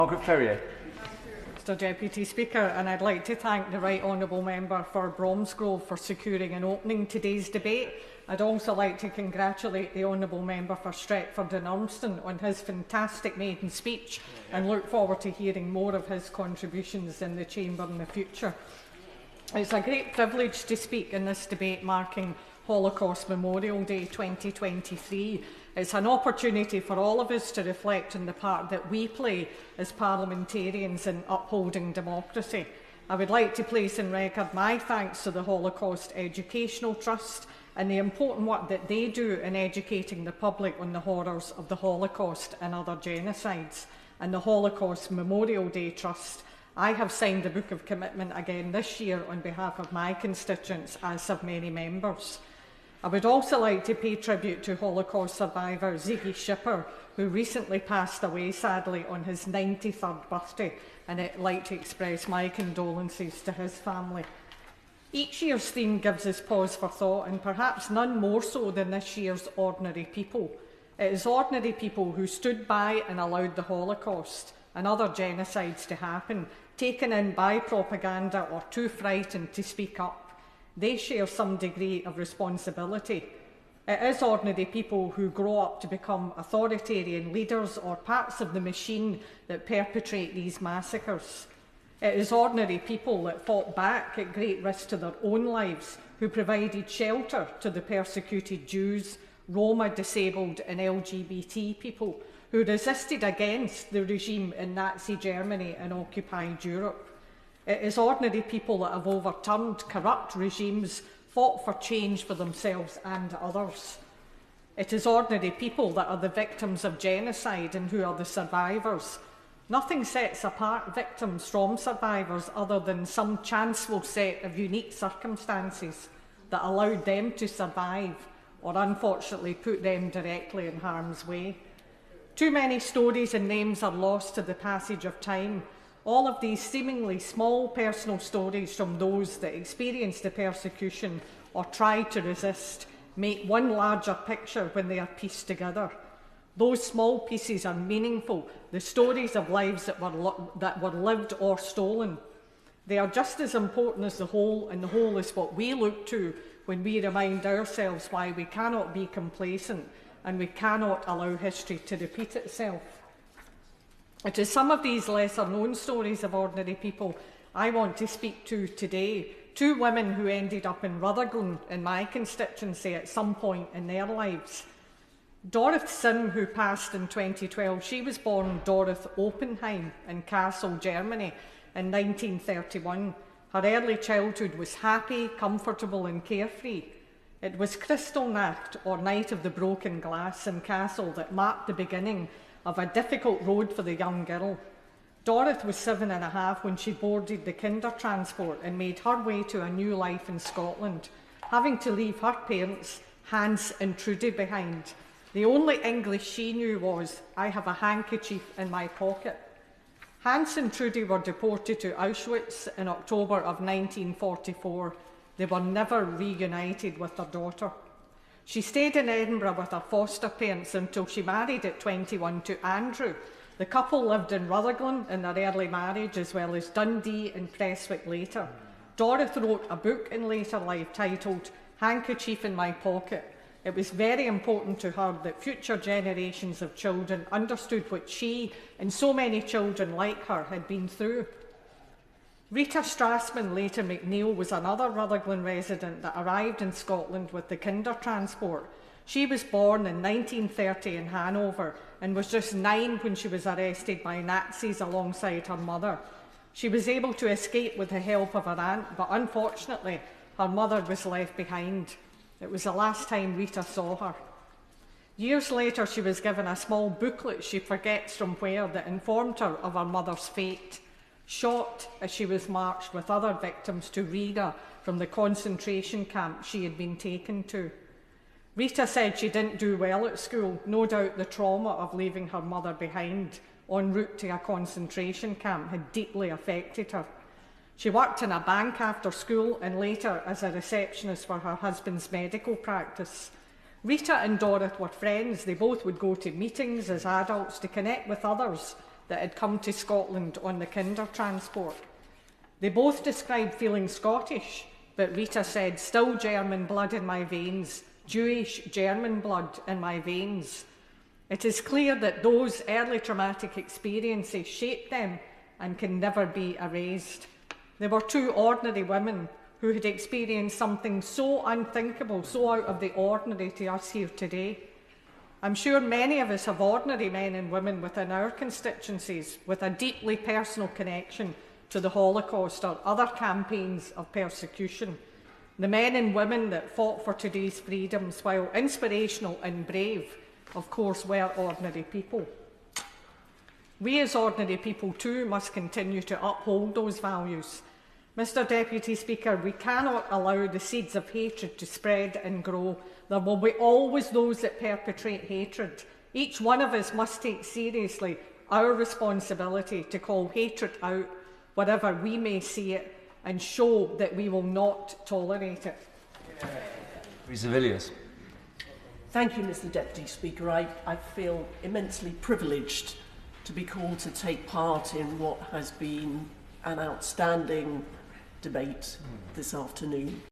Margaret Ferrier. Mr Deputy Speaker, and I'd like to thank the Right Honourable Member for Bromsgrove for securing and opening today's debate. I'd also like to congratulate the Honourable Member for Stretford and Urmston on his fantastic maiden speech and look forward to hearing more of his contributions in the Chamber in the future. It's a great privilege to speak in this debate marking Holocaust Memorial Day 2023. It's an opportunity for all of us to reflect on the part that we play as parliamentarians in upholding democracy. I would like to place on record my thanks to the Holocaust Educational Trust and the important work that they do in educating the public on the horrors of the Holocaust and other genocides. And the Holocaust Memorial Day Trust. I have signed the Book of Commitment again this year on behalf of my constituents, as have many members. I would also like to pay tribute to Holocaust survivor Ziggy Schipper, who recently passed away sadly on his 93rd birthday, and I'd like to express my condolences to his family. Each year's theme gives us pause for thought, and perhaps none more so than this year's ordinary people. It is ordinary people who stood by and allowed the Holocaust and other genocides to happen, taken in by propaganda or too frightened to speak up. They share some degree of responsibility. It is ordinary people who grow up to become authoritarian leaders or parts of the machine that perpetrate these massacres. It is ordinary people that fought back at great risk to their own lives, who provided shelter to the persecuted Jews, Roma, disabled and LGBT people, who resisted against the regime in Nazi Germany and occupied Europe. It is ordinary people that have overturned corrupt regimes, fought for change for themselves and others. It is ordinary people that are the victims of genocide and who are the survivors. Nothing sets apart victims from survivors other than some chanceful set of unique circumstances that allowed them to survive or unfortunately put them directly in harm's way. Too many stories and names are lost to the passage of time. All of these seemingly small personal stories from those that experienced the persecution or tried to resist make one larger picture when they are pieced together. Those small pieces are meaningful, the stories of lives that were lived or stolen. They are just as important as the whole, and the whole is what we look to when we remind ourselves why we cannot be complacent and we cannot allow history to repeat itself. It is some of these lesser-known stories of ordinary people I want to speak to today. Two women who ended up in Rutherglen in my constituency at some point in their lives. Dorrith Sim, who passed in 2012, she was born Dorrith Oppenheim in Kassel, Germany in 1931. Her early childhood was happy, comfortable and carefree. It was Kristallnacht, or Night of the Broken Glass, in Kassel that marked the beginning of a difficult road for the young girl. Dorrith was 7.5 when she boarded the Kindertransport and made her way to a new life in Scotland, having to leave her parents, Hans and Trudy, behind. The only English she knew was, "I have a handkerchief in my pocket." Hans and Trudy were deported to Auschwitz in October of 1944. They were never reunited with their daughter. She stayed in Edinburgh with her foster parents until she married at 21 to Andrew. The couple lived in Rutherglen in their early marriage, as well as Dundee and Prestwick later. Dorrith wrote a book in later life titled "Handkerchief in My Pocket." It was very important to her that future generations of children understood what she and so many children like her had been through. Rita Strassman, later McNeill, was another Rutherglen resident that arrived in Scotland with the Kindertransport. She was born in 1930 in Hanover and was just 9 when she was arrested by Nazis alongside her mother. She was able to escape with the help of her aunt, but unfortunately her mother was left behind. It was the last time Rita saw her. Years later, she was given a small booklet she forgets from where that informed her of her mother's fate. Shot as she was marched with other victims to Riga from the concentration camp she had been taken to. Rita said she didn't do well at school, no doubt the trauma of leaving her mother behind en route to a concentration camp had deeply affected her. She worked in a bank after school and later as a receptionist for her husband's medical practice. Rita and Dorrith were friends. They both would go to meetings as adults to connect with others that had come to Scotland on the Kinder transport. They both described feeling Scottish, but Rita said, "Still German blood in my veins, Jewish German blood in my veins." It is clear that those early traumatic experiences shaped them and can never be erased. They were two ordinary women who had experienced something so unthinkable, so out of the ordinary to us here today. I'm sure many of us have ordinary men and women within our constituencies with a deeply personal connection to the Holocaust or other campaigns of persecution. The men and women that fought for today's freedoms, while inspirational and brave, of course, were ordinary people. We as ordinary people too must continue to uphold those values. Mr Deputy Speaker, we cannot allow the seeds of hatred to spread and grow. There will be always those that perpetrate hatred. Each one of us must take seriously our responsibility to call hatred out wherever we may see it and show that we will not tolerate it. Thank you, Mr Deputy Speaker. I feel immensely privileged to be called to take part in what has been an outstanding debate this afternoon.